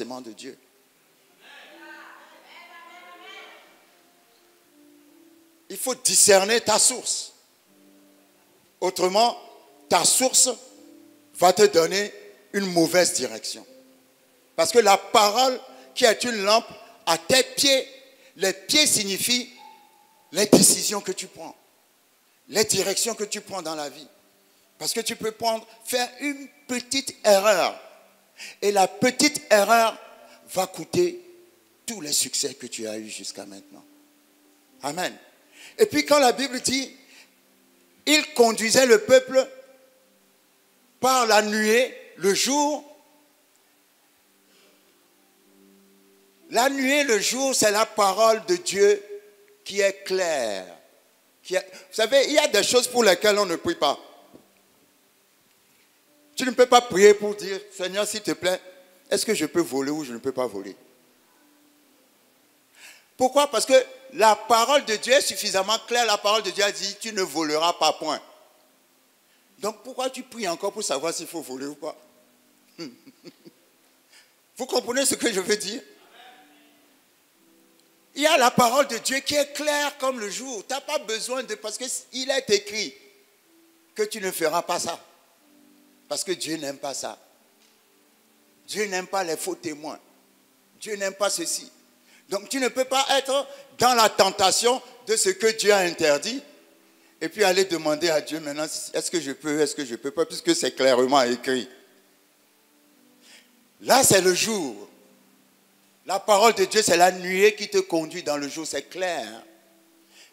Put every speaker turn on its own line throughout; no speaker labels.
forcément de Dieu. Il faut discerner ta source. Autrement, ta source va te donner une mauvaise direction. Parce que la parole qui est une lampe à tes pieds, les pieds signifient les décisions que tu prends, les directions que tu prends dans la vie. Parce que tu peux faire une petite erreur. Et la petite erreur va coûter tous les succès que tu as eus jusqu'à maintenant. Amen. Et puis quand la Bible dit, il conduisait le peuple par la nuée, le jour. La nuée, le jour, c'est la parole de Dieu qui est claire. Vous savez, il y a des choses pour lesquelles on ne prie pas. Tu ne peux pas prier pour dire, Seigneur, s'il te plaît, est-ce que je peux voler ou je ne peux pas voler? Pourquoi? Parce que la parole de Dieu est suffisamment claire. La parole de Dieu a dit, tu ne voleras pas, point. Donc pourquoi tu pries encore pour savoir s'il faut voler ou pas? Vous comprenez ce que je veux dire? Il y a la parole de Dieu qui est claire comme le jour. Tu n'as pas besoin de... Parce qu'il est écrit que tu ne feras pas ça. Parce que Dieu n'aime pas ça. Dieu n'aime pas les faux témoins. Dieu n'aime pas ceci. Donc tu ne peux pas être dans la tentation de ce que Dieu a interdit et puis aller demander à Dieu maintenant, est-ce que je peux pas, puisque c'est clairement écrit. Là, c'est le jour. La parole de Dieu, c'est la nuée qui te conduit dans le jour, c'est clair.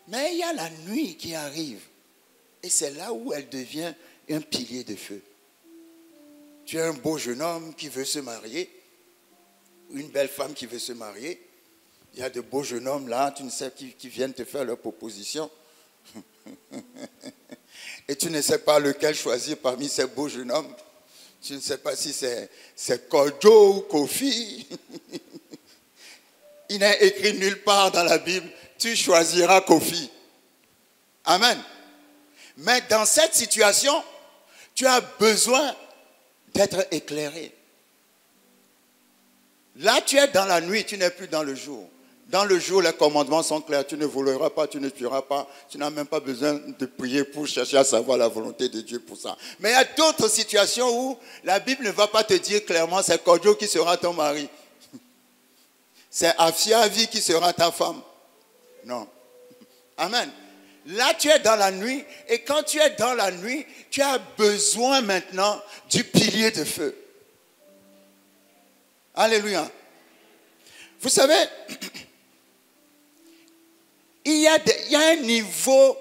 Mais il y a la nuit qui arrive. Et c'est là où elle devient un pilier de feu. Tu es un beau jeune homme qui veut se marier, une belle femme qui veut se marier. Il y a de beaux jeunes hommes là, tu ne sais qui viennent te faire leur proposition. Et tu ne sais pas lequel choisir parmi ces beaux jeunes hommes. Tu ne sais pas si c'est Kojo ou Kofi. Il n'est écrit nulle part dans la Bible, tu choisiras Kofi. Amen. Mais dans cette situation, tu as besoin d'être éclairé. Là, tu es dans la nuit, tu n'es plus dans le jour. Dans le jour, les commandements sont clairs. Tu ne voleras pas, tu ne tueras pas. Tu n'as même pas besoin de prier pour chercher à savoir la volonté de Dieu pour ça. Mais il y a d'autres situations où la Bible ne va pas te dire clairement c'est Kodjo qui sera ton mari. C'est Afiavi qui sera ta femme. Non. Amen. Là, tu es dans la nuit. Et quand tu es dans la nuit, tu as besoin maintenant du pilier de feu. Alléluia. Vous savez, il y a un niveau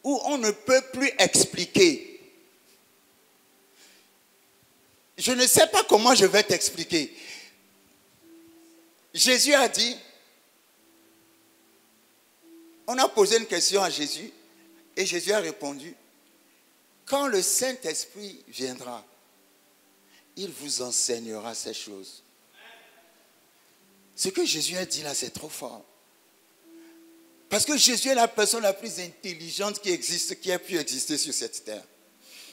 où on ne peut plus expliquer. Je ne sais pas comment je vais t'expliquer. Jésus a dit, on a posé une question à Jésus et Jésus a répondu, quand le Saint-Esprit viendra, il vous enseignera ces choses. Ce que Jésus a dit là, c'est trop fort. Parce que Jésus est la personne la plus intelligente qui existe, qui a pu exister sur cette terre.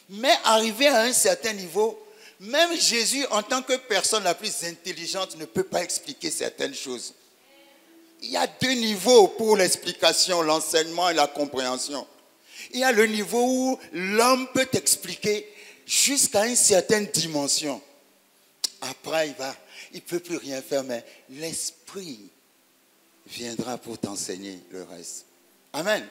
Mais arrivé à un certain niveau, même Jésus, en tant que personne la plus intelligente, ne peut pas expliquer certaines choses. Il y a deux niveaux pour l'explication, l'enseignement et la compréhension. Il y a le niveau où l'homme peut t'expliquer jusqu'à une certaine dimension. Après, il ne peut plus rien faire, mais l'Esprit viendra pour t'enseigner le reste. Amen.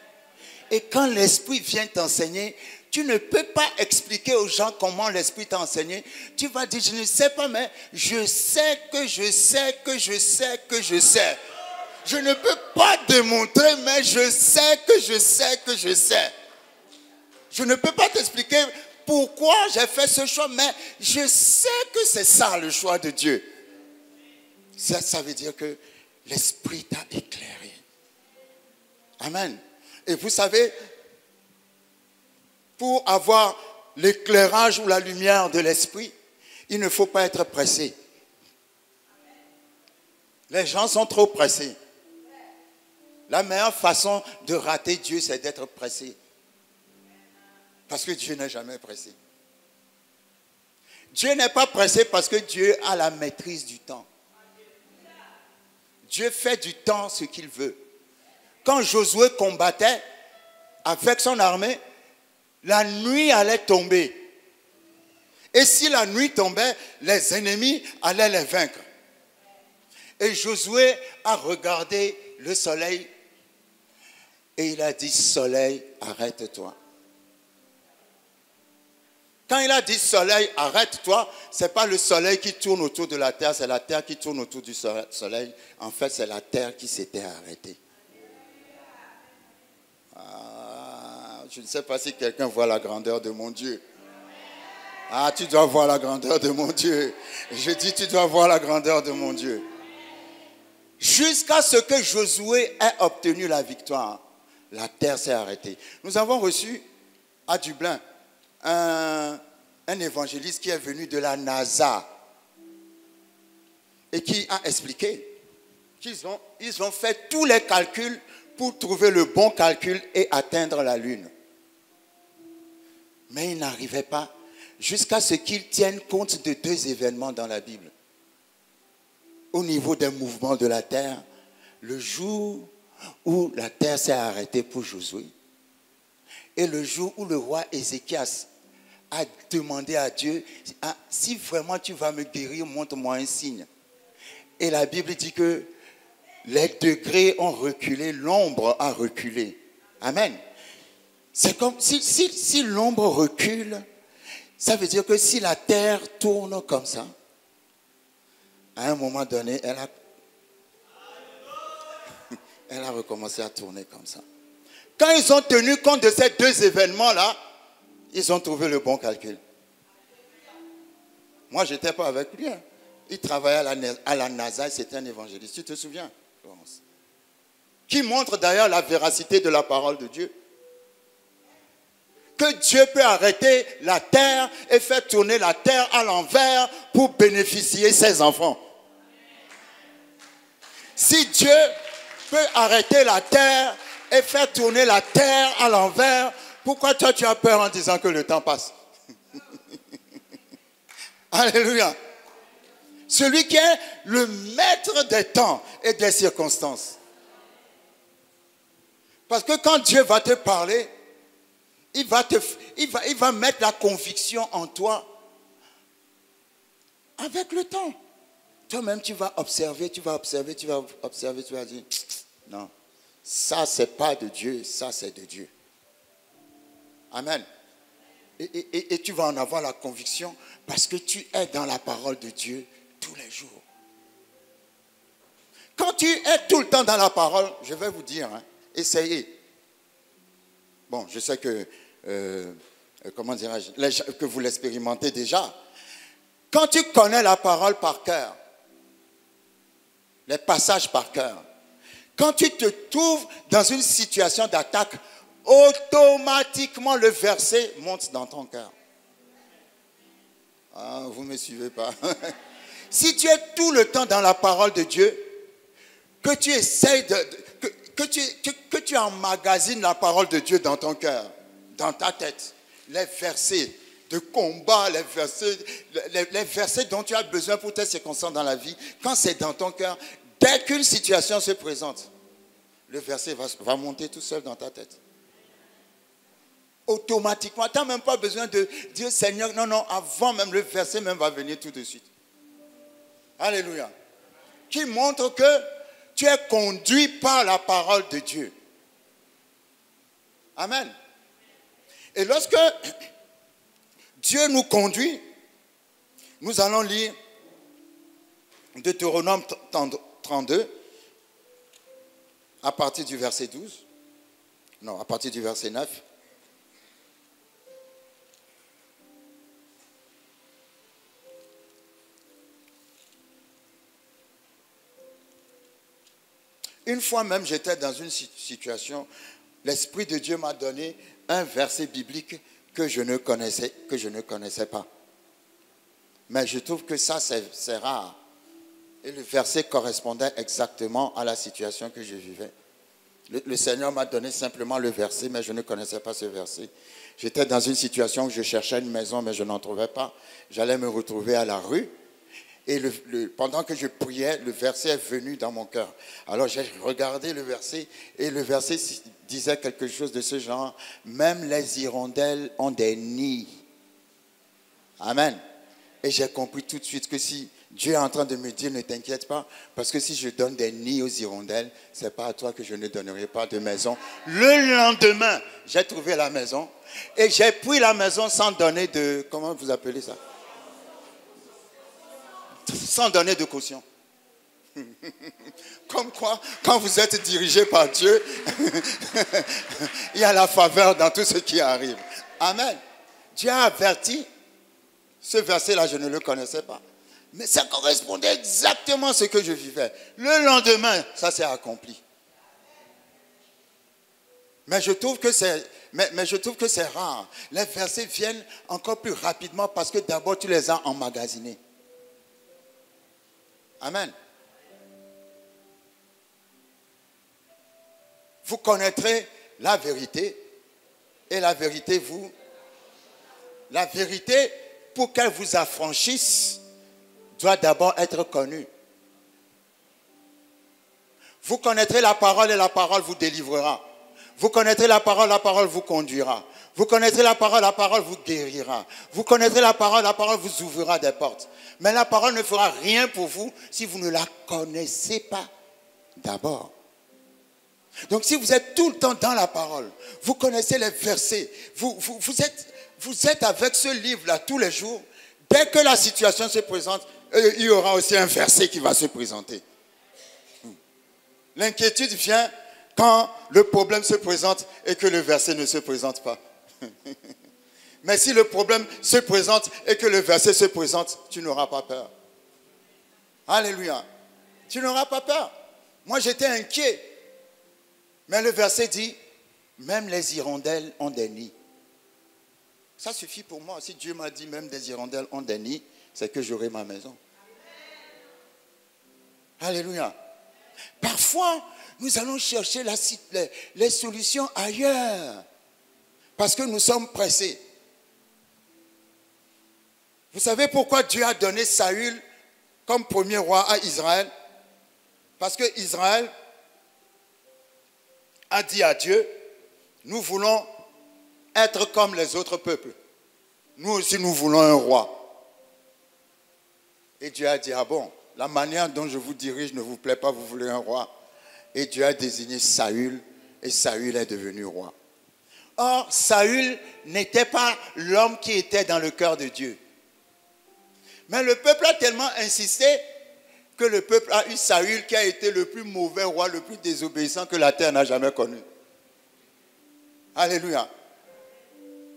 Et quand l'Esprit vient t'enseigner, tu ne peux pas expliquer aux gens comment l'Esprit t'a enseigné. Tu vas dire, je ne sais pas, mais je sais que je sais que je sais que je sais. Je ne peux pas démontrer, mais je sais que je sais que je sais. Je ne peux pas t'expliquer pourquoi j'ai fait ce choix, mais je sais que c'est ça le choix de Dieu. Ça veut dire que l'Esprit t'a éclairé. Amen. Et vous savez, pour avoir l'éclairage ou la lumière de l'Esprit, il ne faut pas être pressé. Les gens sont trop pressés. La meilleure façon de rater Dieu, c'est d'être pressé. Parce que Dieu n'est jamais pressé. Dieu n'est pas pressé parce que Dieu a la maîtrise du temps. Dieu fait du temps ce qu'il veut. Quand Josué combattait avec son armée, la nuit allait tomber. Et si la nuit tombait, les ennemis allaient les vaincre. Et Josué a regardé le soleil et il a dit, soleil, arrête-toi. Quand il a dit soleil, arrête-toi, ce n'est pas le soleil qui tourne autour de la terre, c'est la terre qui tourne autour du soleil. En fait, c'est la terre qui s'était arrêtée. Je ne sais pas si quelqu'un voit la grandeur de mon Dieu. Ah, tu dois voir la grandeur de mon Dieu. Je dis, tu dois voir la grandeur de mon Dieu. Jusqu'à ce que Josué ait obtenu la victoire, la terre s'est arrêtée. Nous avons reçu à Dublin un évangéliste qui est venu de la NASA et qui a expliqué qu'ils ont fait tous les calculs pour trouver le bon calcul et atteindre la Lune. Mais ils n'arrivaient pas jusqu'à ce qu'ils tiennent compte de deux événements dans la Bible. Au niveau des mouvements de la terre, le jour où la terre s'est arrêtée pour Josué et le jour où le roi Ézéchias a demandé à Dieu, si vraiment tu vas me guérir, montre-moi un signe. Et la Bible dit que les degrés ont reculé, l'ombre a reculé. Amen. C'est comme si l'ombre recule, ça veut dire que si la terre tourne comme ça, à un moment donné, elle a recommencé à tourner comme ça. Quand ils ont tenu compte de ces deux événements-là, ils ont trouvé le bon calcul. Moi, je n'étais pas avec lui. Il travaillait à la NASA, c'était un évangéliste. Tu te souviens, Florence? Qui montre d'ailleurs la véracité de la parole de Dieu. Que Dieu peut arrêter la terre et faire tourner la terre à l'envers pour bénéficier ses enfants. Si Dieu peut arrêter la terre et faire tourner la terre à l'envers, pourquoi toi tu as peur en disant que le temps passe? Alléluia. Celui qui est le maître des temps et des circonstances. Parce que quand Dieu va te parler, il va mettre la conviction en toi avec le temps. Toi-même, tu vas observer, tu vas dire, non, ça, c'est pas de Dieu, ça, c'est de Dieu. Amen. Et tu vas en avoir la conviction parce que tu es dans la parole de Dieu tous les jours. Quand tu es tout le temps dans la parole, je vais vous dire, essayez. Bon, je sais que, comment dirais-je, que vous l'expérimentez déjà. Quand tu connais la parole par cœur, les passages par cœur, quand tu te trouves dans une situation d'attaque, automatiquement le verset monte dans ton cœur. Ah, vous ne me suivez pas. Si tu es tout le temps dans la parole de Dieu, que tu essayes que tu emmagasines la parole de Dieu dans ton cœur, dans ta tête, les versets de combat, les versets dont tu as besoin pour tes circonstances dans la vie, quand c'est dans ton cœur, dès qu'une situation se présente, le verset va monter tout seul dans ta tête. Automatiquement, tu n'as même pas besoin de dire Seigneur, non, avant même le verset même va venir tout de suite. Alléluia. Qui montre que tu es conduit par la parole de Dieu. Amen. Et lorsque Dieu nous conduit, nous allons lire Deutéronome 32 à partir du verset 12. Non, à partir du verset 9. Une fois même, j'étais dans une situation, l'Esprit de Dieu m'a donné un verset biblique que je ne connaissais pas. Mais je trouve que ça, c'est rare. Et le verset correspondait exactement à la situation que je vivais. Le Seigneur m'a donné simplement le verset, mais je ne connaissais pas ce verset. J'étais dans une situation où je cherchais une maison, mais je n'en trouvais pas. J'allais me retrouver à la rue. Et pendant que je priais, le verset est venu dans mon cœur. Alors j'ai regardé le verset et le verset disait quelque chose de ce genre. Même les hirondelles ont des nids. Amen. Et j'ai compris tout de suite que si Dieu est en train de me dire, ne t'inquiète pas, parce que si je donne des nids aux hirondelles, ce n'est pas à toi que je ne donnerai pas de maison. Le lendemain, j'ai trouvé la maison et j'ai pris la maison sans donner de, comment vous appelez ça? Sans donner de caution. Comme quoi, quand vous êtes dirigé par Dieu, il y a la faveur dans tout ce qui arrive. Amen. Dieu a averti. Ce verset-là, je ne le connaissais pas. Mais ça correspondait exactement à ce que je vivais. Le lendemain, ça s'est accompli. Mais je trouve que c'est rare. Les versets viennent encore plus rapidement parce que d'abord, tu les as emmagasinés. Amen. Vous connaîtrez la vérité et la vérité vous... La vérité, pour qu'elle vous affranchisse, doit d'abord être connue. Vous connaîtrez la parole et la parole vous délivrera. Vous connaîtrez la parole vous conduira. Vous connaîtrez la parole vous guérira. Vous connaîtrez la parole vous ouvrira des portes. Mais la parole ne fera rien pour vous si vous ne la connaissez pas d'abord. Donc si vous êtes tout le temps dans la parole, vous connaissez les versets, vous êtes avec ce livre-là tous les jours, dès que la situation se présente, il y aura aussi un verset qui va se présenter. L'inquiétude vient quand le problème se présente et que le verset ne se présente pas. Mais si le problème se présente et que le verset se présente, tu n'auras pas peur. Alléluia. Tu n'auras pas peur. Moi, j'étais inquiet. Mais le verset dit, même les hirondelles ont des nids. Ça suffit pour moi. Si Dieu m'a dit, même des hirondelles ont des nids, c'est que j'aurai ma maison. Alléluia. Parfois, nous allons chercher les solutions ailleurs. Parce que nous sommes pressés. Vous savez pourquoi Dieu a donné Saül comme premier roi à Israël? Parce que Israël a dit à Dieu, nous voulons être comme les autres peuples. Nous aussi, nous voulons un roi. Et Dieu a dit, ah bon, la manière dont je vous dirige ne vous plaît pas, vous voulez un roi. Et Dieu a désigné Saül, et Saül est devenu roi. Or, Saül n'était pas l'homme qui était dans le cœur de Dieu. Mais le peuple a tellement insisté que le peuple a eu Saül qui a été le plus mauvais roi, le plus désobéissant que la terre n'a jamais connu. Alléluia.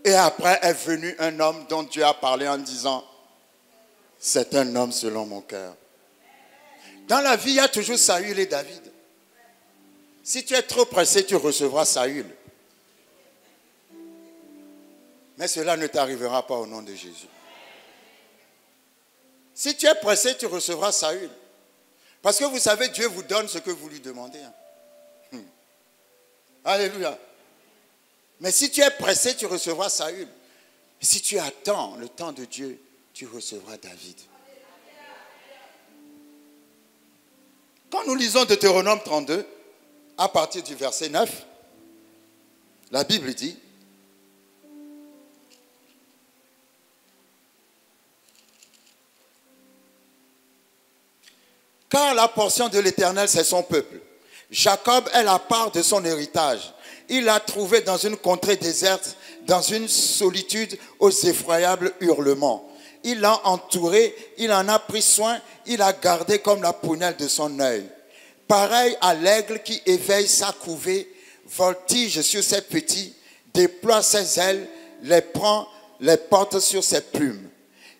Et après est venu un homme dont Dieu a parlé en disant, c'est un homme selon mon cœur. Dans la vie, il y a toujours Saül et David. Si tu es trop pressé, tu recevras Saül. Mais cela ne t'arrivera pas au nom de Jésus. Si tu es pressé, tu recevras Saül. Parce que vous savez, Dieu vous donne ce que vous lui demandez. Alléluia. Mais si tu es pressé, tu recevras Saül. Si tu attends le temps de Dieu, tu recevras David. Quand nous lisons Deutéronome 32, à partir du verset 9, la Bible dit, car la portion de l'Éternel, c'est son peuple. Jacob est la part de son héritage. Il l'a trouvé dans une contrée déserte, dans une solitude aux effroyables hurlements. Il l'a entouré, il en a pris soin, il a gardé comme la prunelle de son œil. Pareil à l'aigle qui éveille sa couvée, voltige sur ses petits, déploie ses ailes, les prend, les porte sur ses plumes.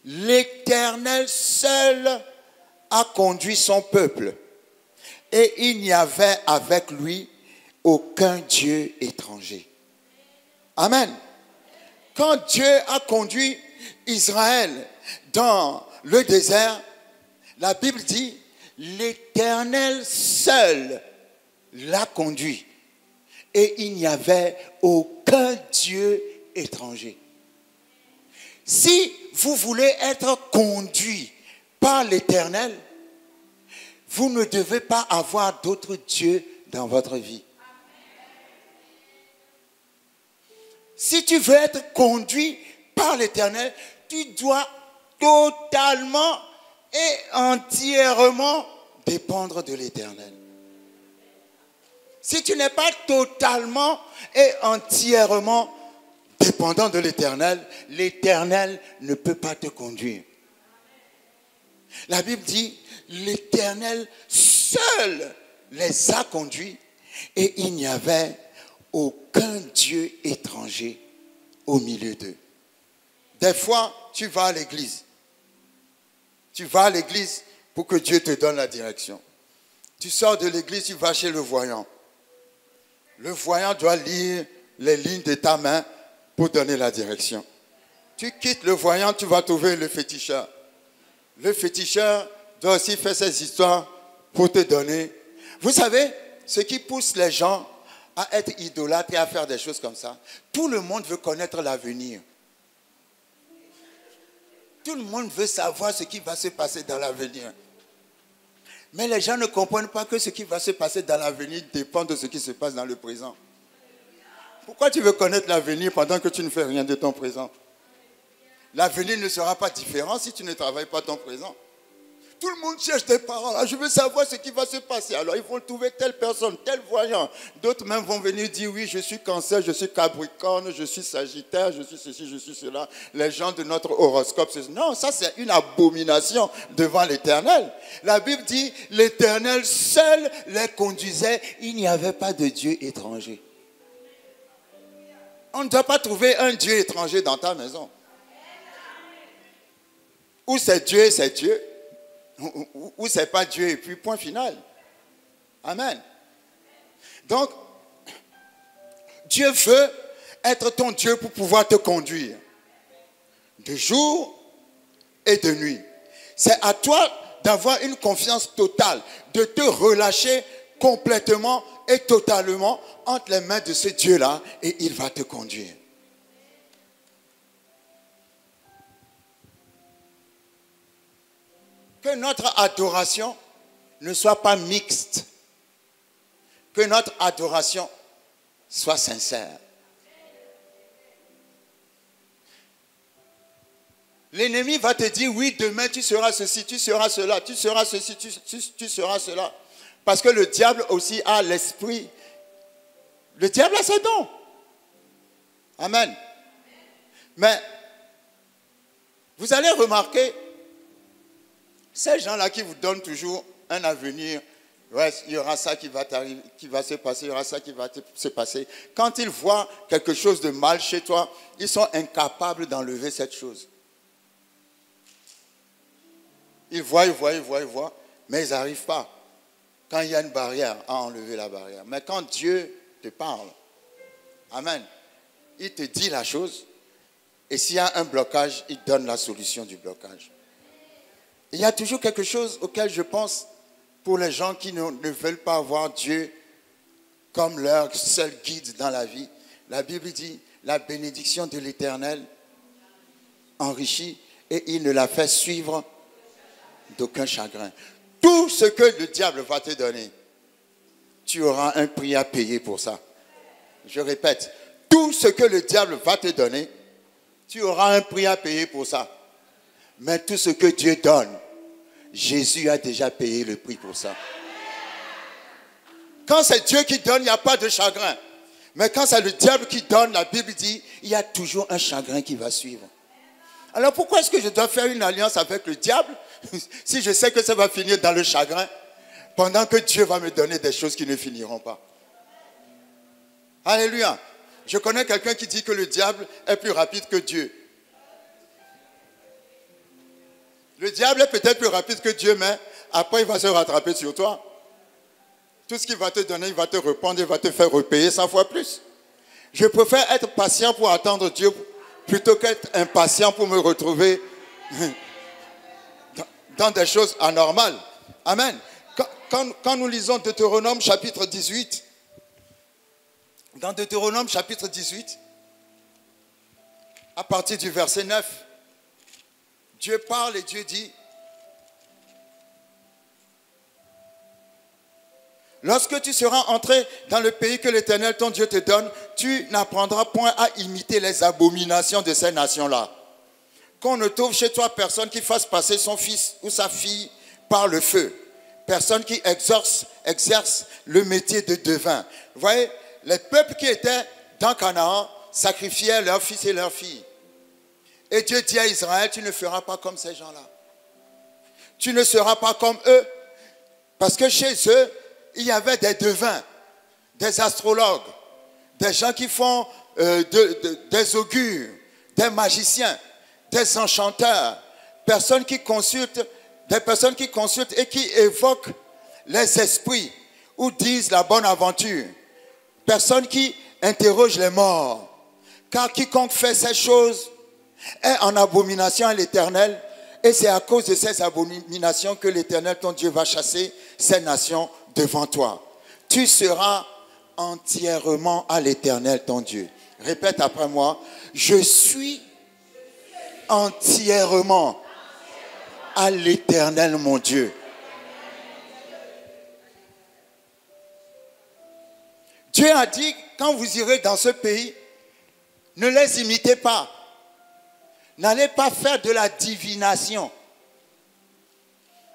L'Éternel seul a conduit son peuple, et il n'y avait avec lui aucun Dieu étranger. Amen. Quand Dieu a conduit Israël dans le désert, la Bible dit, l'Éternel seul l'a conduit, et il n'y avait aucun Dieu étranger. Si vous voulez être conduit par l'Éternel, vous ne devez pas avoir d'autres dieux dans votre vie. Si tu veux être conduit par l'Éternel, tu dois totalement et entièrement dépendre de l'Éternel. Si tu n'es pas totalement et entièrement dépendant de l'Éternel, l'Éternel ne peut pas te conduire. La Bible dit, l'Éternel seul les a conduits et il n'y avait aucun Dieu étranger au milieu d'eux. Des fois, tu vas à l'église. Tu vas à l'église pour que Dieu te donne la direction. Tu sors de l'église, tu vas chez le voyant. Le voyant doit lire les lignes de ta main pour donner la direction. Tu quittes le voyant, tu vas trouver le féticheur. Le féticheur doit aussi faire ses histoires pour te donner. Vous savez, ce qui pousse les gens à être idolâtres et à faire des choses comme ça, tout le monde veut connaître l'avenir. Tout le monde veut savoir ce qui va se passer dans l'avenir. Mais les gens ne comprennent pas que ce qui va se passer dans l'avenir dépend de ce qui se passe dans le présent. Pourquoi tu veux connaître l'avenir pendant que tu ne fais rien de ton présent? L'avenir ne sera pas différent si tu ne travailles pas ton présent. Tout le monde cherche des paroles. Je veux savoir ce qui va se passer. Alors ils vont trouver telle personne, tel voyant. D'autres même vont venir dire oui, je suis Cancer, je suis Capricorne, je suis Sagittaire, je suis ceci, je suis cela. Les gens de notre horoscope. Non, ça c'est une abomination devant l'Éternel. La Bible dit, l'Éternel seul les conduisait. Il n'y avait pas de Dieu étranger. On ne doit pas trouver un Dieu étranger dans ta maison. Ou c'est Dieu, ou c'est pas Dieu, et puis point final. Amen. Donc, Dieu veut être ton Dieu pour pouvoir te conduire. De jour et de nuit. C'est à toi d'avoir une confiance totale, de te relâcher complètement et totalement entre les mains de ce Dieu-là et il va te conduire. Que notre adoration ne soit pas mixte. Que notre adoration soit sincère. L'ennemi va te dire, oui, demain tu seras ceci, tu seras cela, tu seras ceci, tu seras cela. Parce que le diable aussi a l'esprit. Le diable a ses dons. Amen. Mais vous allez remarquer, ces gens-là qui vous donnent toujours un avenir, ouais, il y aura ça qui va t'arriver, qui va se passer, il y aura ça qui va se passer. Quand ils voient quelque chose de mal chez toi, ils sont incapables d'enlever cette chose. Ils voient, mais ils n'arrivent pas. Quand il y a une barrière, à enlever la barrière. Mais quand Dieu te parle, amen, il te dit la chose, et s'il y a un blocage, il donne la solution du blocage. Il y a toujours quelque chose auquel je pense pour les gens qui ne veulent pas avoir Dieu comme leur seul guide dans la vie. La Bible dit, la bénédiction de l'Éternel enrichit et il ne la fait suivre d'aucun chagrin. Tout ce que le diable va te donner, tu auras un prix à payer pour ça. Je répète, tout ce que le diable va te donner, tu auras un prix à payer pour ça. Mais tout ce que Dieu donne, Jésus a déjà payé le prix pour ça. Quand c'est Dieu qui donne, il n'y a pas de chagrin. Mais quand c'est le diable qui donne, la Bible dit, il y a toujours un chagrin qui va suivre. Alors pourquoi est-ce que je dois faire une alliance avec le diable si je sais que ça va finir dans le chagrin pendant que Dieu va me donner des choses qui ne finiront pas? Alléluia. Je connais quelqu'un qui dit que le diable est plus rapide que Dieu. Le diable est peut-être plus rapide que Dieu, mais après il va se rattraper sur toi. Tout ce qu'il va te donner, il va te répondre, il va te faire repayer 100 fois plus. Je préfère être patient pour attendre Dieu plutôt qu'être impatient pour me retrouver dans des choses anormales. Amen. Quand nous lisons Deutéronome chapitre 18, dans Deutéronome chapitre 18, à partir du verset 9, Dieu parle et Dieu dit, Lorsque tu seras entré dans le pays que l'Éternel, ton Dieu, te donne, tu n'apprendras point à imiter les abominations de ces nations-là. Qu'on ne trouve chez toi personne qui fasse passer son fils ou sa fille par le feu. Personne qui exerce le métier de devin. Vous voyez, les peuples qui étaient dans Canaan sacrifiaient leurs fils et leurs filles. Et Dieu dit à Israël, tu ne feras pas comme ces gens-là. Tu ne seras pas comme eux. Parce que chez eux, il y avait des devins, des astrologues, des gens qui font des augures, des magiciens, des enchanteurs, des personnes qui consultent et qui évoquent les esprits ou disent la bonne aventure. Personnes qui interrogent les morts. Car quiconque fait ces choses est en abomination à l'Éternel. Et c'est à cause de ces abominations que l'Éternel, ton Dieu, va chasser ces nations devant toi. Tu seras entièrement à l'Éternel, ton Dieu. Répète après moi. Je suis entièrement à l'Éternel, mon Dieu. Dieu a dit, quand vous irez dans ce pays, ne les imitez pas. N'allez pas faire de la divination.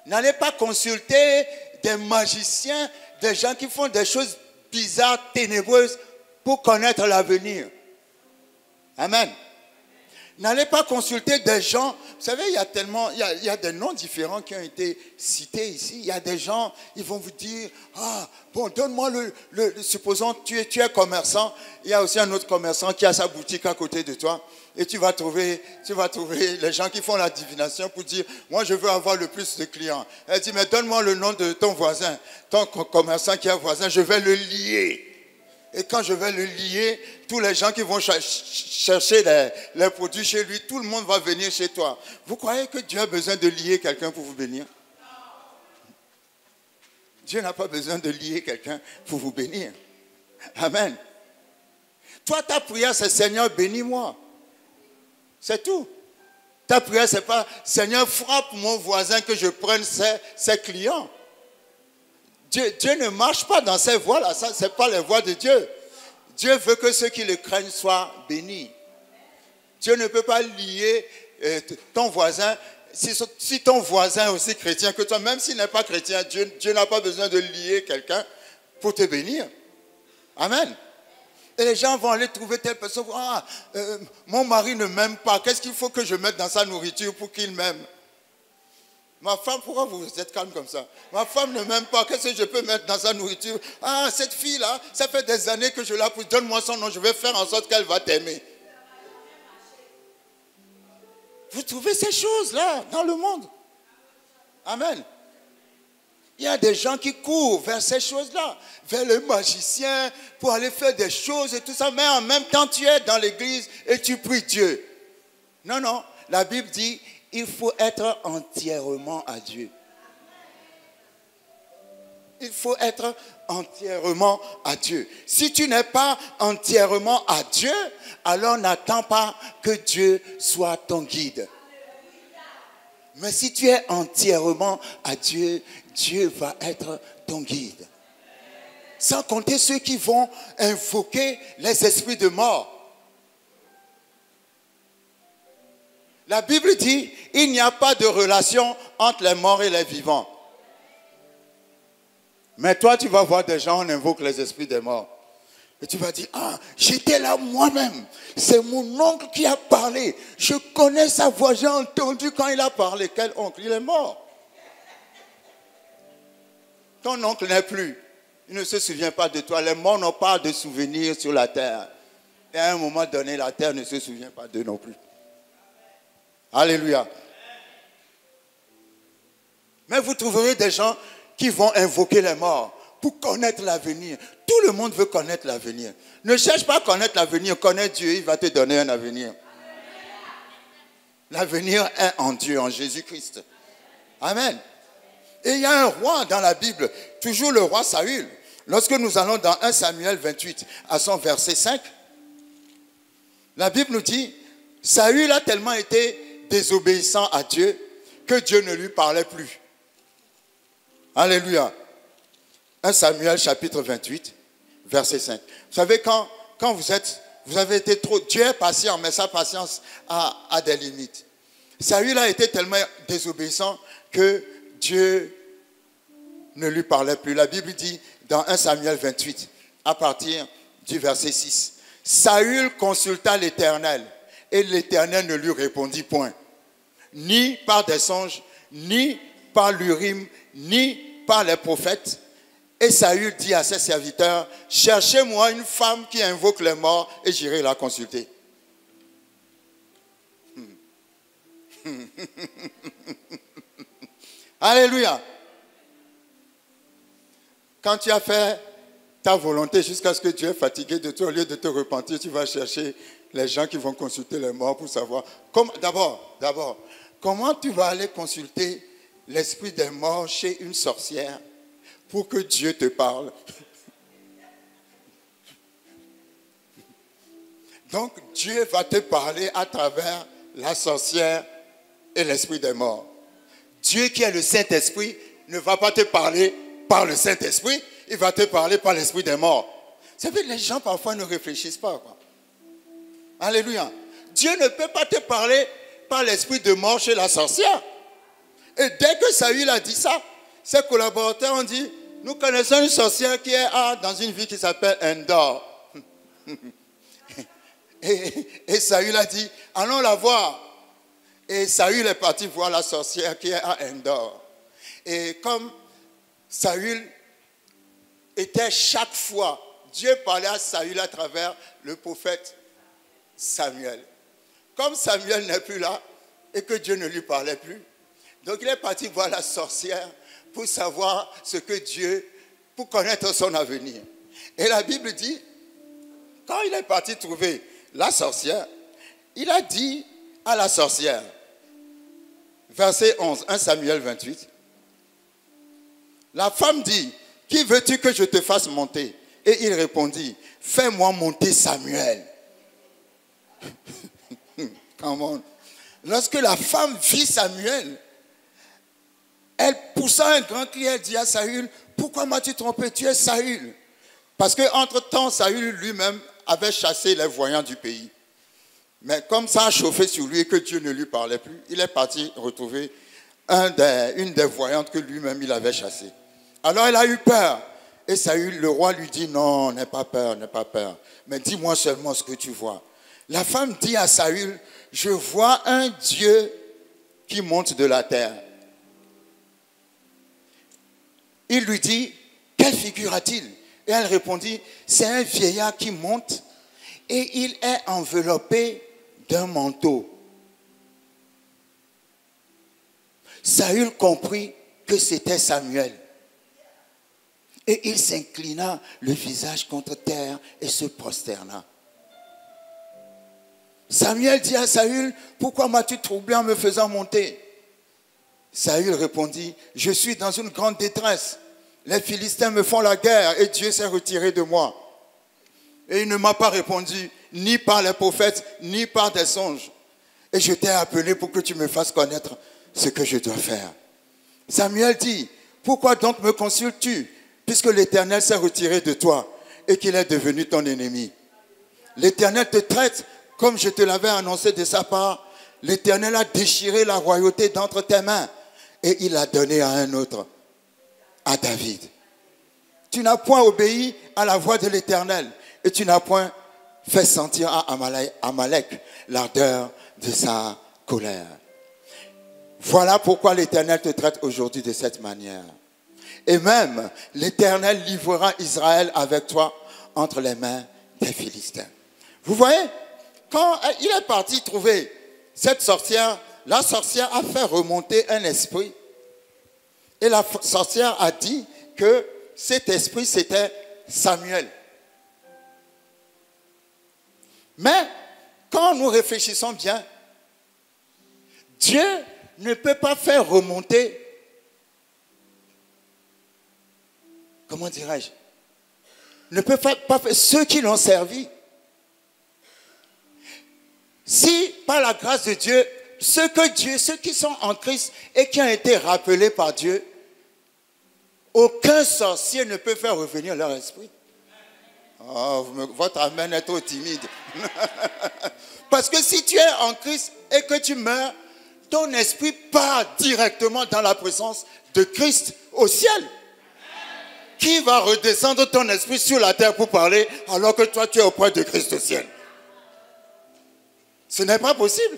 N'allez pas consulter des magiciens, des gens qui font des choses bizarres, ténébreuses pour connaître l'avenir. Amen. N'allez pas consulter des gens. Vous savez, il y a des noms différents qui ont été cités ici. Il y a des gens, ils vont vous dire, donne-moi supposons tu es commerçant. Il y a aussi un autre commerçant qui a sa boutique à côté de toi. Et tu vas trouver les gens qui font la divination pour dire, moi je veux avoir le plus de clients. Elle dit, mais donne-moi le nom de ton voisin, ton commerçant qui est voisin, je vais le lier. Et quand je vais le lier, tous les gens qui vont chercher les produits chez lui, tout le monde va venir chez toi. Vous croyez que Dieu a besoin de lier quelqu'un pour vous bénir? Dieu n'a pas besoin de lier quelqu'un pour vous bénir. Amen. Toi, ta prière, c'est Seigneur, bénis-moi. C'est tout. Ta prière, c'est pas Seigneur, frappe mon voisin que je prenne ses clients. Dieu ne marche pas dans ces voies-là. Ça, ce n'est pas les voies de Dieu. Dieu veut que ceux qui le craignent soient bénis. Dieu ne peut pas lier ton voisin. Si ton voisin est aussi chrétien que toi, même s'il n'est pas chrétien, Dieu n'a pas besoin de lier quelqu'un pour te bénir. Amen. Et les gens vont aller trouver telle personne. Mon mari ne m'aime pas. Qu'est-ce qu'il faut que je mette dans sa nourriture pour qu'il m'aime? Ma femme, pourquoi vous êtes calme comme ça? Ma femme ne m'aime pas. Qu'est-ce que je peux mettre dans sa nourriture? Cette fille-là, ça fait des années que je la pousse. Donne-moi son nom, je vais faire en sorte qu'elle va t'aimer. Vous trouvez ces choses-là dans le monde? Amen. Il y a des gens qui courent vers ces choses-là, vers le magicien, pour aller faire des choses et tout ça. Mais en même temps, tu es dans l'église et tu pries Dieu. Non. La Bible dit, il faut être entièrement à Dieu. Il faut être entièrement à Dieu. Si tu n'es pas entièrement à Dieu, alors n'attends pas que Dieu soit ton guide. Mais si tu es entièrement à Dieu, Dieu va être ton guide. Sans compter ceux qui vont invoquer les esprits de mort. La Bible dit, il n'y a pas de relation entre les morts et les vivants. Mais toi, tu vas voir des gens, on invoque les esprits des morts. Et tu vas dire, j'étais là moi-même. C'est mon oncle qui a parlé. Je connais sa voix, j'ai entendu quand il a parlé. Quel oncle? Il est mort. Ton oncle n'est plus. Il ne se souvient pas de toi. Les morts n'ont pas de souvenirs sur la terre. Et à un moment donné, la terre ne se souvient pas d'eux non plus. Alléluia. Mais vous trouverez des gens qui vont invoquer les morts pour connaître l'avenir. Tout le monde veut connaître l'avenir. Ne cherche pas à connaître l'avenir. Connais Dieu, il va te donner un avenir. L'avenir est en Dieu, en Jésus-Christ. Amen. Et il y a un roi dans la Bible, toujours le roi Saül. Lorsque nous allons dans 1 Samuel 28, à son verset 5, la Bible nous dit, Saül a tellement été désobéissant à Dieu que Dieu ne lui parlait plus. Alléluia. 1 Samuel chapitre 28, verset 5. Vous savez, quand vous avez été trop... Dieu est patient, mais sa patience a des limites. Saül a été tellement désobéissant que Dieu ne lui parlait plus. La Bible dit dans 1 Samuel 28, à partir du verset 6, Saül consulta l'Éternel et l'Éternel ne lui répondit point, ni par des songes, ni par l'Urim, ni par les prophètes. Et Saül dit à ses serviteurs, cherchez-moi une femme qui invoque les morts et j'irai la consulter. Alléluia. Quand tu as fait ta volonté jusqu'à ce que Dieu est fatigué de toi, au lieu de te repentir, tu vas chercher les gens qui vont consulter les morts pour savoir. D'abord, comment tu vas aller consulter l'esprit des morts chez une sorcière pour que Dieu te parle? Donc, Dieu va te parler à travers la sorcière et l'esprit des morts. Dieu qui est le Saint-Esprit ne va pas te parler par le Saint-Esprit, il va te parler par l'esprit des morts. Vous savez, les gens parfois ne réfléchissent pas, quoi. Alléluia. Dieu ne peut pas te parler par l'esprit de mort chez la sorcière. Et dès que Saül a dit ça, ses collaborateurs ont dit, nous connaissons une sorcière qui est dans une ville qui s'appelle Endor. Et Saül a dit, allons la voir. Et Saül est parti voir la sorcière qui est à Endor. Et comme Saül était chaque fois, Dieu parlait à Saül à travers le prophète Samuel. Comme Samuel n'est plus là et que Dieu ne lui parlait plus, donc il est parti voir la sorcière pour savoir ce que Dieu, pour connaître son avenir. Et la Bible dit, quand il est parti trouver la sorcière, il a dit à la sorcière, verset 11, 1 Samuel 28, la femme dit, qui veux-tu que je te fasse monter? Et il répondit, fais-moi monter Samuel. Come on. Lorsque la femme vit Samuel, elle poussa un grand cri, elle dit à Saül, pourquoi m'as-tu trompé? Tu es Saül. Parce qu'entre-temps, Saül lui-même avait chassé les voyants du pays. Mais comme ça a chauffé sur lui et que Dieu ne lui parlait plus, il est parti retrouver une des voyantes que lui-même il avait chassées. Alors elle a eu peur. Et Saül, le roi lui dit, non, n'aie pas peur, mais dis-moi seulement ce que tu vois. La femme dit à Saül, je vois un Dieu qui monte de la terre. Il lui dit, quelle figure a-t-il? Et elle répondit, c'est un vieillard qui monte et il est enveloppé d'un manteau. Saül comprit que c'était Samuel. Et il s'inclina le visage contre terre et se prosterna. Samuel dit à Saül, pourquoi m'as-tu troublé en me faisant monter? Saül répondit, je suis dans une grande détresse. Les Philistins me font la guerre et Dieu s'est retiré de moi. Et il ne m'a pas répondu, ni par les prophètes, ni par des songes. Et je t'ai appelé pour que tu me fasses connaître ce que je dois faire. Samuel dit, pourquoi donc me consultes-tu, puisque l'Éternel s'est retiré de toi et qu'il est devenu ton ennemi? L'Éternel te traite comme je te l'avais annoncé de sa part. L'Éternel a déchiré la royauté d'entre tes mains et il l'a donnée à un autre, à David. Tu n'as point obéi à la voix de l'Éternel et tu n'as point fait sentir à Amalek l'ardeur de sa colère. Voilà pourquoi l'Éternel te traite aujourd'hui de cette manière. Et même l'Éternel livrera Israël avec toi entre les mains des Philistins. Vous voyez, quand il est parti trouver cette sorcière, la sorcière a fait remonter un esprit. Et la sorcière a dit que cet esprit, c'était Samuel. Mais quand nous réfléchissons bien, Dieu ne peut pas faire remonter, comment dirais-je, ne peut pas faire ceux qui l'ont servi. Si, par la grâce de Dieu, ceux qui sont en Christ et qui ont été rappelés par Dieu, Aucun sorcier ne peut faire revenir leur esprit. Oh, votre amen est trop timide. Parce que si tu es en Christ et que tu meurs, ton esprit part directement dans la présence de Christ au ciel. Qui va redescendre ton esprit sur la terre pour parler alors que toi tu es auprès de Christ au ciel? Ce n'est pas possible.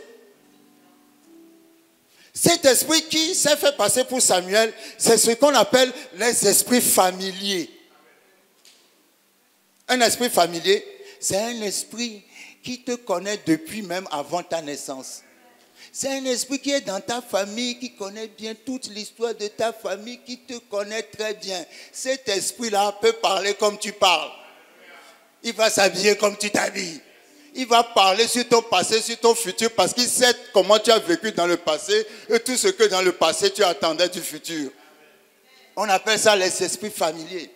Cet esprit qui s'est fait passer pour Samuel, c'est ce qu'on appelle les esprits familiers. Un esprit familier, c'est un esprit qui te connaît depuis même avant ta naissance. C'est un esprit qui est dans ta famille, qui connaît bien toute l'histoire de ta famille, qui te connaît très bien. Cet esprit-là peut parler comme tu parles. Il va s'habiller comme tu t'habilles. Il va parler sur ton passé, sur ton futur, parce qu'il sait comment tu as vécu dans le passé et tout ce que dans le passé tu attendais du futur. On appelle ça les esprits familiers.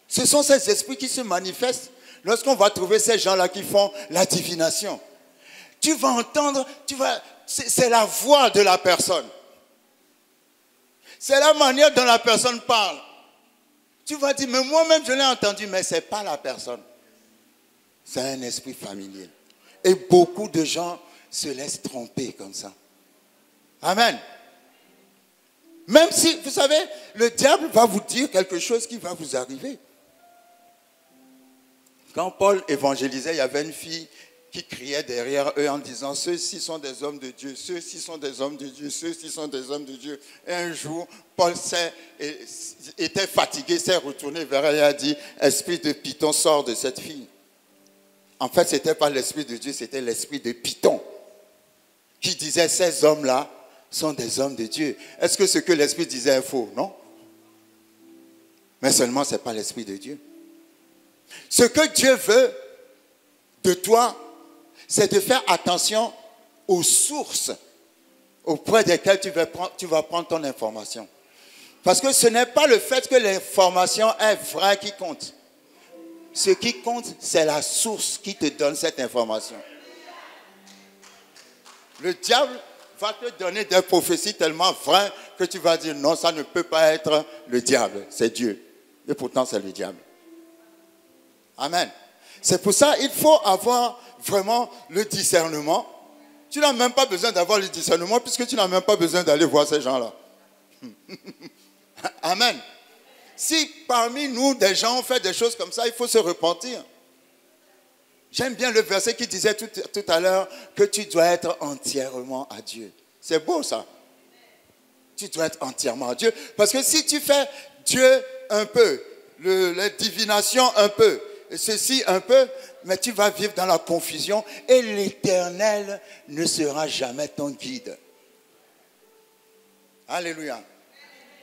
Ce sont ces esprits qui se manifestent lorsqu'on va trouver ces gens-là qui font la divination. Tu vas entendre, c'est la voix de la personne. C'est la manière dont la personne parle. Tu vas dire, mais moi-même je l'ai entendu, mais ce n'est pas la personne. C'est un esprit familier. Et beaucoup de gens se laissent tromper comme ça. Amen. Même si, vous savez, le diable va vous dire quelque chose qui va vous arriver. Quand Paul évangélisait, il y avait une fille qui criait derrière eux en disant « Ceux-ci sont des hommes de Dieu, ceux-ci sont des hommes de Dieu, ceux-ci sont des hommes de Dieu. » Et un jour, Paul était fatigué, s'est retourné vers elle et a dit « Esprit de Python, sors de cette fille. » En fait, ce n'était pas l'esprit de Dieu, c'était l'esprit de Python qui disait « Ces hommes-là sont des hommes de Dieu. » Est-ce que ce que l'esprit disait est faux? Non. Mais seulement, ce n'est pas l'esprit de Dieu. Ce que Dieu veut de toi, c'est de faire attention aux sources auprès desquelles tu vas prendre ton information. Parce que ce n'est pas le fait que l'information est vraie qui compte. Ce qui compte, c'est la source qui te donne cette information. Le diable va te donner des prophéties tellement vraies que tu vas dire non, ça ne peut pas être le diable, c'est Dieu. Et pourtant, c'est le diable. Amen. C'est pour ça qu'il faut avoir vraiment le discernement. Tu n'as même pas besoin d'avoir le discernement puisque tu n'as même pas besoin d'aller voir ces gens-là. Amen. Si parmi nous, des gens ont fait des choses comme ça, il faut se repentir. J'aime bien le verset qui disait tout à l'heure que tu dois être entièrement à Dieu. C'est beau ça. Tu dois être entièrement à Dieu. Parce que si tu fais Dieu un peu, la divination un peu, et ceci un peu, mais tu vas vivre dans la confusion et l'Éternel ne sera jamais ton guide. Alléluia.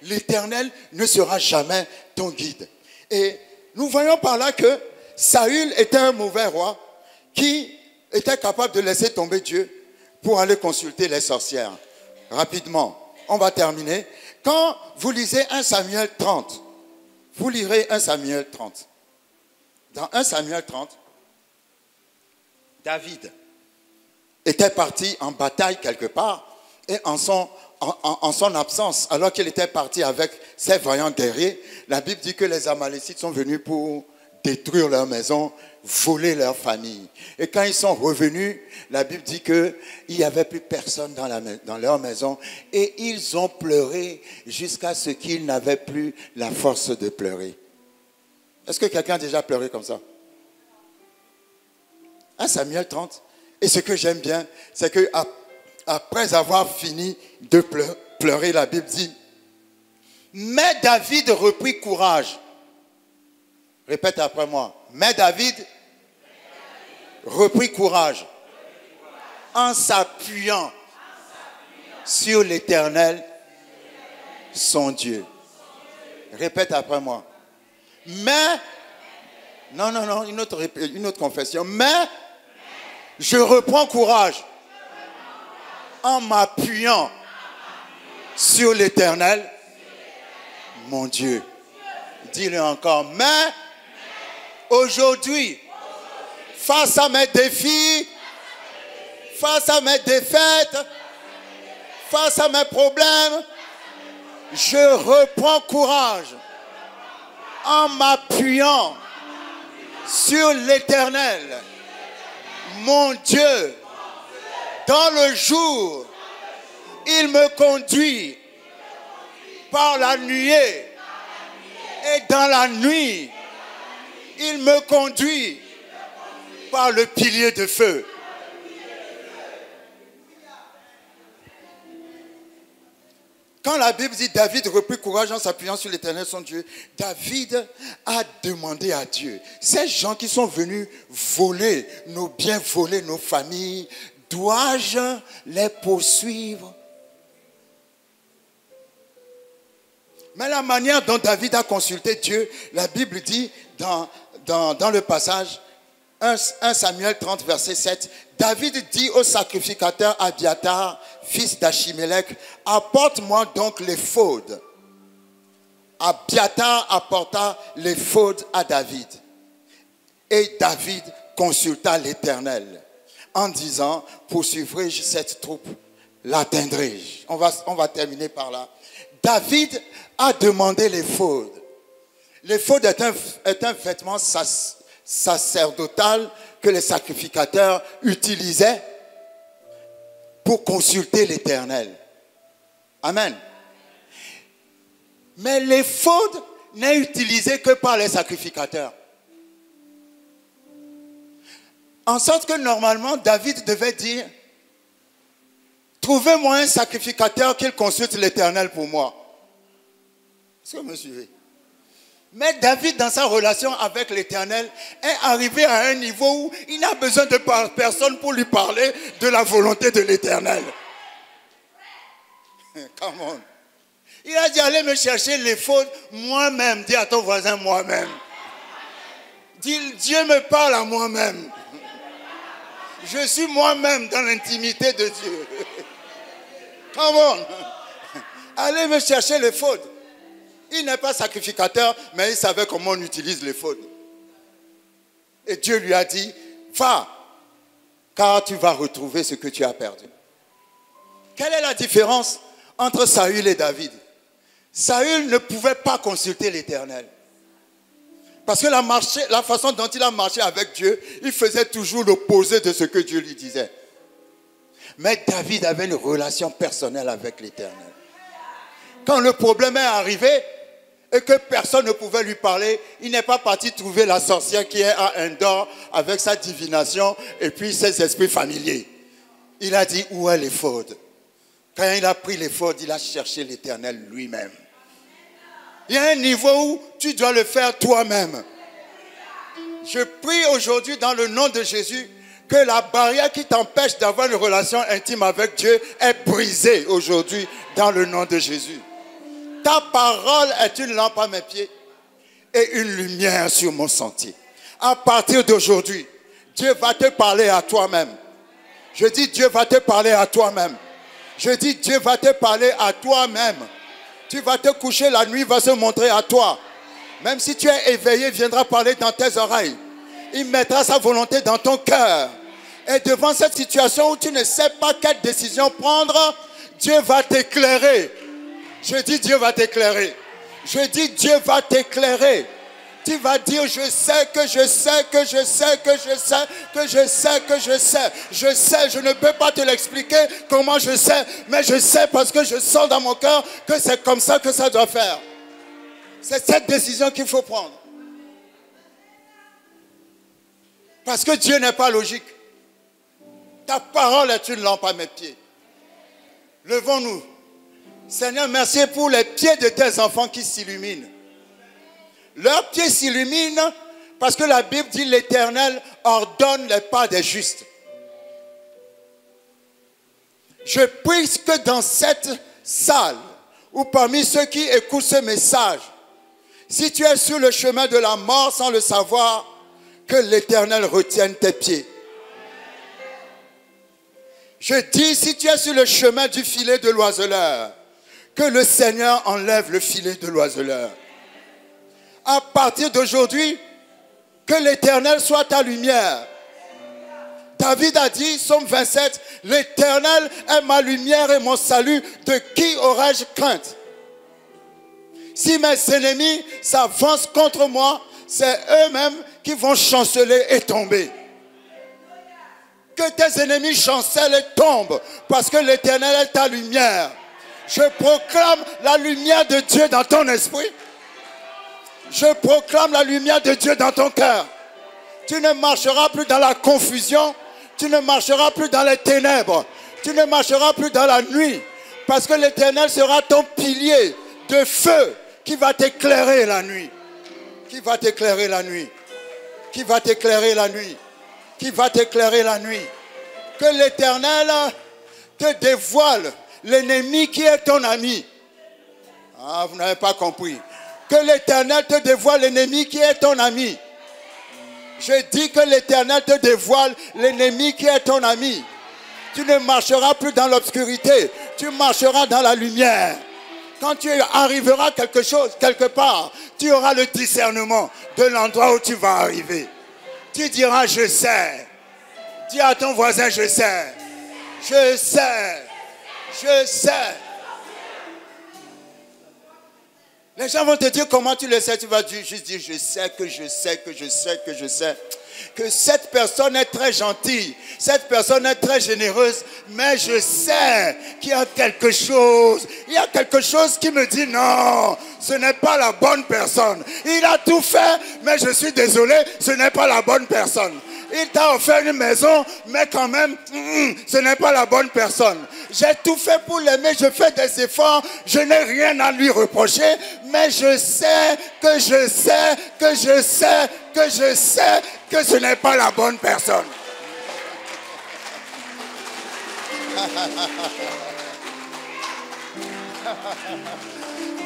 L'Éternel ne sera jamais ton guide. Et nous voyons par là que Saül était un mauvais roi qui était capable de laisser tomber Dieu pour aller consulter les sorcières. Rapidement, on va terminer. Quand vous lisez 1 Samuel 30, vous lirez 1 Samuel 30. Dans 1 Samuel 30, David était parti en bataille quelque part et en son absence, alors qu'il était parti avec ses vaillants guerriers, la Bible dit que les Amalécites sont venus pour détruire leur maison, voler leur famille. Et quand ils sont revenus, la Bible dit qu'il n'y avait plus personne dans leur maison et ils ont pleuré jusqu'à ce qu'ils n'avaient plus la force de pleurer. Est-ce que quelqu'un a déjà pleuré comme ça? 1 Samuel 30. Et ce que j'aime bien, c'est qu'après avoir fini de pleurer, la Bible dit, mais David reprit courage. Répète après moi. Mais David reprit courage en s'appuyant sur l'Éternel, son Dieu. Répète après moi. Mais, non, une autre confession. Mais, je reprends courage en m'appuyant sur l'Éternel, mon Dieu. Dis-le encore. Mais, aujourd'hui, face à mes défis, face à mes défaites, face à mes problèmes, Je reprends courage en m'appuyant sur l'Éternel, mon Dieu. Dans le jour, il me conduit par la nuée. Et dans la nuit, il me conduit par le pilier de feu. Quand la Bible dit David reprit courage en s'appuyant sur l'Éternel son Dieu, David a demandé à Dieu, ces gens qui sont venus voler nos biens, voler nos familles, dois-je les poursuivre? Mais la manière dont David a consulté Dieu, la Bible dit dans le passage 1 Samuel 30, verset 7, David dit au sacrificateur Abiatar, fils d'Achimélec, apporte-moi donc l'éphod. Abiatar apporta l'éphod à David. Et David consulta l'Éternel en disant, poursuivrai-je cette troupe, l'atteindrai-je? On va terminer par là. David a demandé l'éphod. L'éphod est un vêtement sacerdotal que les sacrificateurs utilisaient pour consulter l'Éternel. Amen. Mais l'éphod n'est utilisé que par les sacrificateurs. En sorte que normalement, David devait dire, trouvez-moi un sacrificateur qu'il consulte l'Éternel pour moi. Est-ce que vous me suivez? Mais David, dans sa relation avec l'Éternel, est arrivé à un niveau où il n'a besoin de personne pour lui parler de la volonté de l'Éternel. Come on. Il a dit, allez me chercher l'éphod moi-même. Dis à ton voisin, moi-même. Dis, Dieu me parle à moi-même. Je suis moi-même dans l'intimité de Dieu. Come on. Allez me chercher l'éphod. Il n'est pas sacrificateur, mais il savait comment on utilise l'éphod. Et Dieu lui a dit, va, car tu vas retrouver ce que tu as perdu. Quelle est la différence entre Saül et David? Saül ne pouvait pas consulter l'Éternel. Parce que la façon dont il a marché avec Dieu, il faisait toujours l'opposé de ce que Dieu lui disait. Mais David avait une relation personnelle avec l'Éternel. Quand le problème est arrivé et que personne ne pouvait lui parler, il n'est pas parti trouver la sorcière qui est à Endor avec sa divination et puis ses esprits familiers. Il a dit, où est l'éphod? Quand il a pris l'éphod, il a cherché l'Éternel lui-même. Il y a un niveau où tu dois le faire toi-même. Je prie aujourd'hui dans le nom de Jésus que la barrière qui t'empêche d'avoir une relation intime avec Dieu est brisée aujourd'hui dans le nom de Jésus. Ta parole est une lampe à mes pieds et une lumière sur mon sentier. À partir d'aujourd'hui, Dieu va te parler à toi-même. Je dis Dieu va te parler à toi-même. Je dis Dieu va te parler à toi-même. Tu vas te coucher, la nuit va se montrer à toi. Même si tu es éveillé, il viendra parler dans tes oreilles. Il mettra sa volonté dans ton cœur. Et devant cette situation où tu ne sais pas quelle décision prendre, Dieu va t'éclairer. Je dis Dieu va t'éclairer. Je dis Dieu va t'éclairer. Tu vas dire je sais que je sais que je sais que je sais que je sais que je sais. Je sais, je ne peux pas te l'expliquer comment je sais, mais je sais parce que je sens dans mon cœur que c'est comme ça que ça doit faire. C'est cette décision qu'il faut prendre. Parce que Dieu n'est pas logique. Ta parole est une lampe à mes pieds. Levons-nous. Seigneur, merci pour les pieds de tes enfants qui s'illuminent. Leurs pieds s'illuminent parce que la Bible dit l'Éternel ordonne les pas des justes. Je prie que dans cette salle ou parmi ceux qui écoutent ce message, si tu es sur le chemin de la mort sans le savoir, que l'Éternel retienne tes pieds. Je dis, si tu es sur le chemin du filet de l'oiseleur, que le Seigneur enlève le filet de l'oiseleur. À partir d'aujourd'hui, que l'Éternel soit ta lumière. David a dit, Psaume 27, l'Éternel est ma lumière et mon salut, de qui aurais-je crainte? Si mes ennemis s'avancent contre moi, c'est eux-mêmes qui vont chanceler et tomber. Que tes ennemis chancellent et tombent, parce que l'Éternel est ta lumière. Je proclame la lumière de Dieu dans ton esprit. Je proclame la lumière de Dieu dans ton cœur. Tu ne marcheras plus dans la confusion. Tu ne marcheras plus dans les ténèbres. Tu ne marcheras plus dans la nuit. Parce que l'Éternel sera ton pilier de feu qui va t'éclairer la nuit. Qui va t'éclairer la nuit. Qui va t'éclairer la nuit. Qui va t'éclairer la nuit. Que l'Éternel te dévoile l'ennemi qui est ton ami. Ah, vous n'avez pas compris. Que l'Éternel te dévoile l'ennemi qui est ton ami. Je dis que l'Éternel te dévoile l'ennemi qui est ton ami. Tu ne marcheras plus dans l'obscurité. Tu marcheras dans la lumière. Quand tu arriveras quelque part, tu auras le discernement de l'endroit où tu vas arriver. Tu diras, je sais. Dis à ton voisin, je sais. Je sais. Je sais. Les gens vont te dire comment tu le sais. Tu vas juste dire, je sais que je sais que je sais que je sais. Que cette personne est très gentille. Cette personne est très généreuse. Mais je sais qu'il y a quelque chose. Il y a quelque chose qui me dit non. Ce n'est pas la bonne personne. Il a tout fait. Mais je suis désolé. Ce n'est pas la bonne personne. Il t'a offert une maison, mais quand même, ce n'est pas la bonne personne. J'ai tout fait pour l'aimer, je fais des efforts, je n'ai rien à lui reprocher, mais je sais que je sais, que je sais, que je sais que ce n'est pas la bonne personne.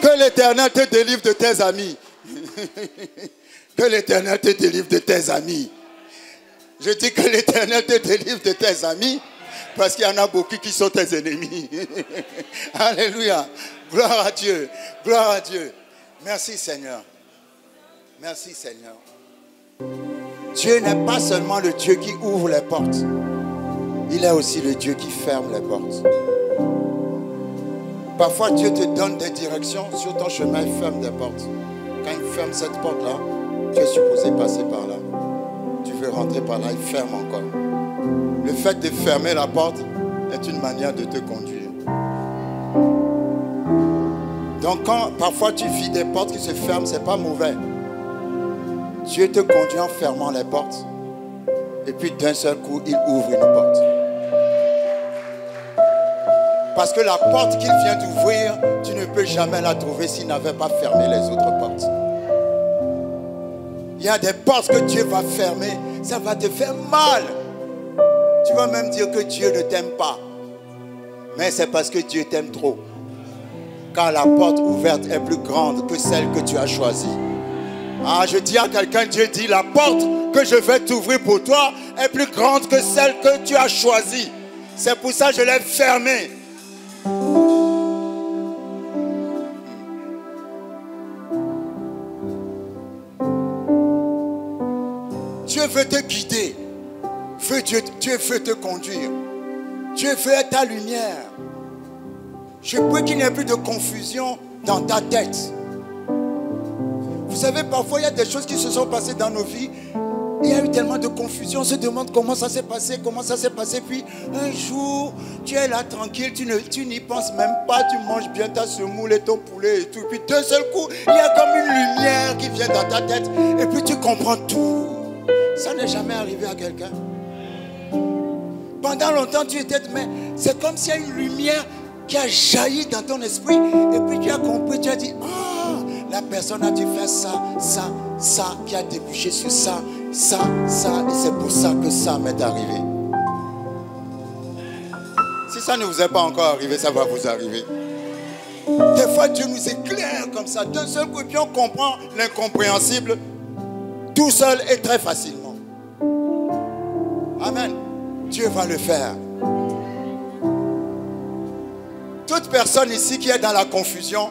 Que l'Éternel te délivre de tes amis. Que l'Éternel te délivre de tes amis. Je dis que l'Éternel te délivre de tes amis, parce qu'il y en a beaucoup qui sont tes ennemis. Alléluia. Gloire à Dieu. Gloire à Dieu. Merci Seigneur. Merci Seigneur. Dieu n'est pas seulement le Dieu qui ouvre les portes. Il est aussi le Dieu qui ferme les portes. Parfois Dieu te donne des directions sur ton chemin, il ferme des portes. Quand il ferme cette porte-là, tu es supposé passer par là. Tu veux rentrer par là, il ferme encore. Le fait de fermer la porte est une manière de te conduire. Donc quand parfois tu vis des portes qui se ferment, ce n'est pas mauvais. Dieu te conduit en fermant les portes. Et puis d'un seul coup, il ouvre une porte. Parce que la porte qu'il vient d'ouvrir, tu ne peux jamais la trouver s'il n'avait pas fermé les autres portes. Il y a des portes que Dieu va fermer, ça va te faire mal. Tu vas même dire que Dieu ne t'aime pas. Mais c'est parce que Dieu t'aime trop. Car la porte ouverte est plus grande que celle que tu as choisie. Ah, je dis à quelqu'un, Dieu dit, la porte que je vais t'ouvrir pour toi est plus grande que celle que tu as choisie. C'est pour ça que je l'ai fermée. Dieu veut te guider. Dieu veut te conduire. Dieu veut être ta lumière. Je prie qu'il n'y ait plus de confusion dans ta tête. Vous savez, parfois il y a des choses qui se sont passées dans nos vies. Il y a eu tellement de confusion. On se demande comment ça s'est passé, Puis un jour, tu es là tranquille, tu n'y penses même pas. Tu manges bien ta semoule et ton poulet et tout. Puis d'un seul coup, il y a comme une lumière qui vient dans ta tête. Et puis tu comprends tout. Ça n'est jamais arrivé à quelqu'un. Pendant longtemps, tu étais... Mais c'est comme s'il y a une lumière qui a jailli dans ton esprit. Et puis tu as compris, tu as dit, ah, la personne a dû faire ça, qui a débouché sur ça. Et c'est pour ça que ça m'est arrivé. Si ça ne vous est pas encore arrivé, ça va vous arriver. Des fois, Dieu nous éclaire comme ça, d'un seul coup, et puis on comprend l'incompréhensible tout seul et très facilement. Amen. Dieu va le faire. Toute personne ici qui est dans la confusion,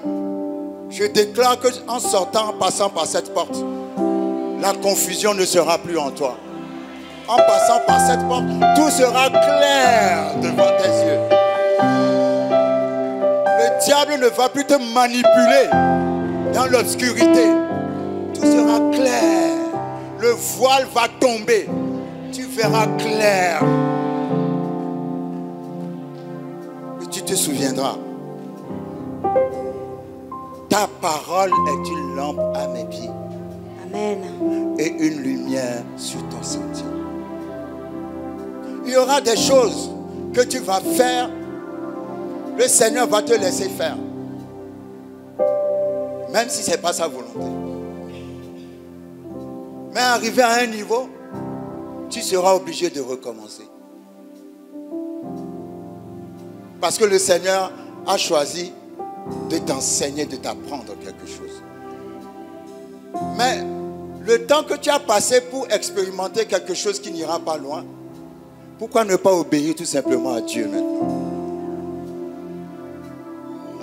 je déclare qu'en sortant, en passant par cette porte, la confusion ne sera plus en toi. En passant par cette porte, tout sera clair devant tes yeux. Le diable ne va plus te manipuler dans l'obscurité, tout sera clair. Le voile va tomber. Tu verras clair. Et tu te souviendras. Ta parole est une lampe à mes pieds.
Amen.
Et une lumière sur ton sentier. Il y aura des choses que tu vas faire. Le Seigneur va te laisser faire. Même si ce n'est pas sa volonté. Mais arrivé à un niveau, tu seras obligé de recommencer. Parce que le Seigneur a choisi de t'enseigner, de t'apprendre quelque chose. Mais le temps que tu as passé pour expérimenter quelque chose qui n'ira pas loin, pourquoi ne pas obéir tout simplement à Dieu maintenant?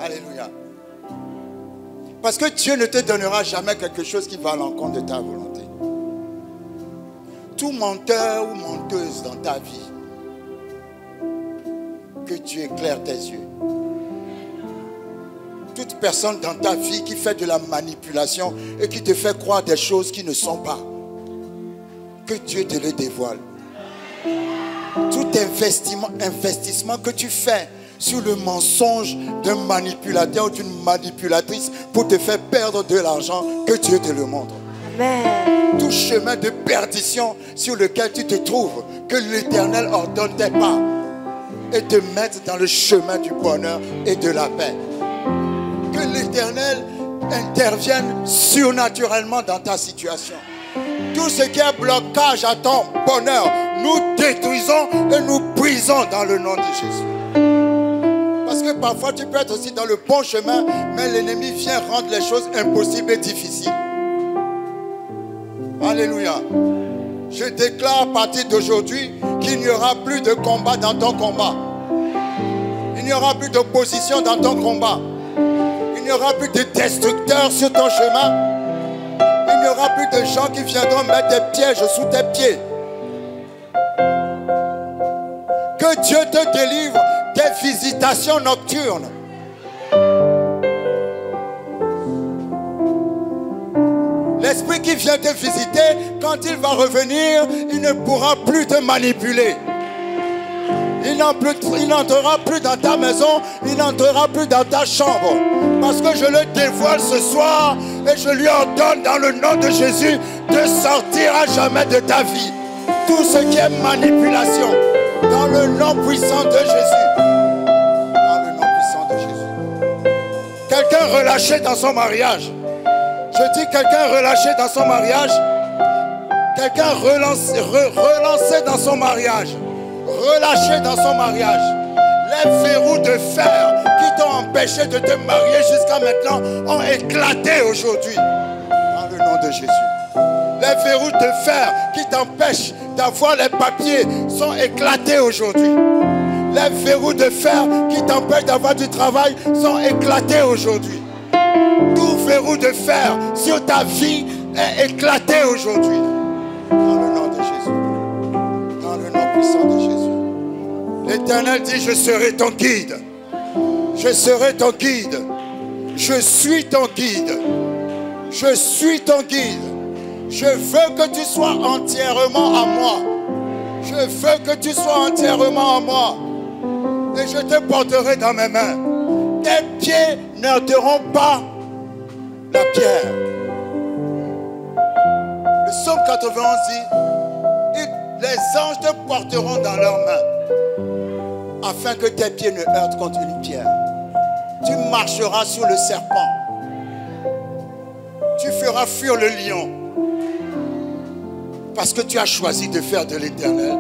Alléluia. Parce que Dieu ne te donnera jamais quelque chose qui va à l'encontre de ta volonté. Tout menteur ou menteuse dans ta vie, que Dieu éclaire tes yeux. Toute personne dans ta vie qui fait de la manipulation et qui te fait croire des choses qui ne sont pas, que Dieu te le dévoile. Tout investissement que tu fais sur le mensonge d'un manipulateur ou d'une manipulatrice pour te faire perdre de l'argent, que Dieu te le montre.
Amen.
Tout chemin de perdition sur lequel tu te trouves, que l'Éternel ordonne tes pas et te mette dans le chemin du bonheur et de la paix. Que l'Éternel intervienne surnaturellement dans ta situation. Tout ce qui est blocage à ton bonheur, nous détruisons et nous brisons dans le nom de Jésus. Parce que parfois tu peux être aussi dans le bon chemin, mais l'ennemi vient rendre les choses impossibles et difficiles. Alléluia. Je déclare à partir d'aujourd'hui qu'il n'y aura plus de combat dans ton combat. Il n'y aura plus d'opposition dans ton combat. Il n'y aura plus de destructeurs sur ton chemin. Il n'y aura plus de gens qui viendront mettre des pièges sous tes pieds. Que Dieu te délivre des visitations nocturnes. L'esprit qui vient te visiter, quand il va revenir, il ne pourra plus te manipuler. Il n'entrera plus dans ta maison, il n'entrera plus dans ta chambre. Parce que je le dévoile ce soir et je lui ordonne dans le nom de Jésus de sortir à jamais de ta vie. Tout ce qui est manipulation, dans le nom puissant de Jésus. Dans le nom puissant de Jésus. Quelqu'un relâché dans son mariage. Je dis quelqu'un relâché dans son mariage. Quelqu'un relancé dans son mariage. Relâché dans son mariage. Les verrous de fer qui t'ont empêché de te marier jusqu'à maintenant ont éclaté aujourd'hui. Dans le nom de Jésus. Les verrous de fer qui t'empêchent d'avoir les papiers sont éclatés aujourd'hui. Les verrous de fer qui t'empêchent d'avoir du travail sont éclatés aujourd'hui. Tout verrou de fer sur ta vie est éclaté aujourd'hui. Dans le nom de Jésus. Dans le nom puissant de Jésus. L'Éternel dit, je serai ton guide. Je serai ton guide. Je suis ton guide. Je suis ton guide. Je veux que tu sois entièrement à moi. Je veux que tu sois entièrement à moi. Et je te porterai dans mes mains. Tes pieds n'heurteront pas la pierre. Le psaume 91 dit, les anges te porteront dans leurs mains, afin que tes pieds ne heurtent contre une pierre. Tu marcheras sur le serpent. Tu feras fuir le lion. Parce que tu as choisi de faire de l'Éternel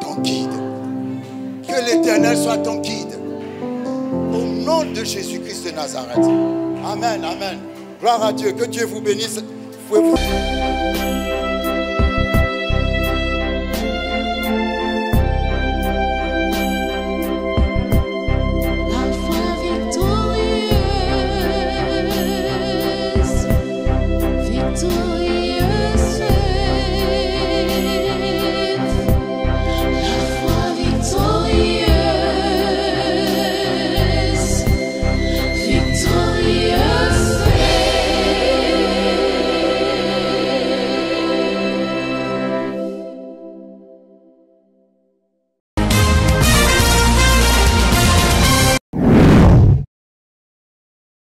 ton guide. Que l'Éternel soit ton guide. Au nom de Jésus-Christ de Nazareth. Amen, amen. Gloire à Dieu. Que Dieu vous bénisse. Vous pouvez vous...